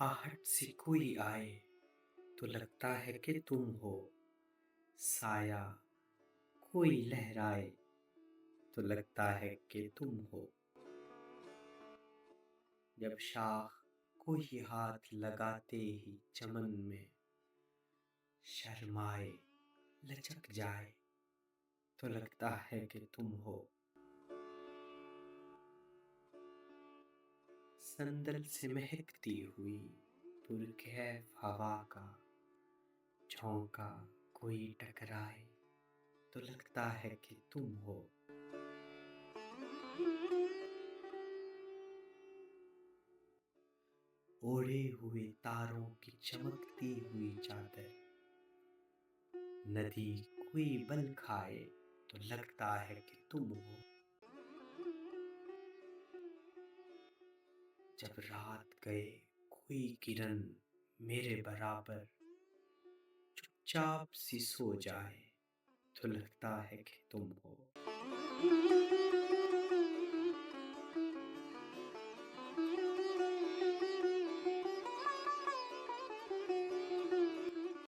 आहट से कोई आए तो लगता है कि तुम हो। साया कोई लहराए तो लगता है कि तुम हो। जब शाख कोई हाथ लगाते ही चमन में शर्माए लचक जाए तो लगता है कि तुम हो। संदल से महकती हुई पुरखैफ हवा का झोंका कोई टकराए तो लगता है कि तुम हो। ओढ़े हुए तारों की चमकती हुई चादर नदी कोई बल खाए तो लगता है कि तुम हो। जब रात गए कोई किरण मेरे बराबर चुपचाप सी सो जाए तो लगता है कि तुम हो।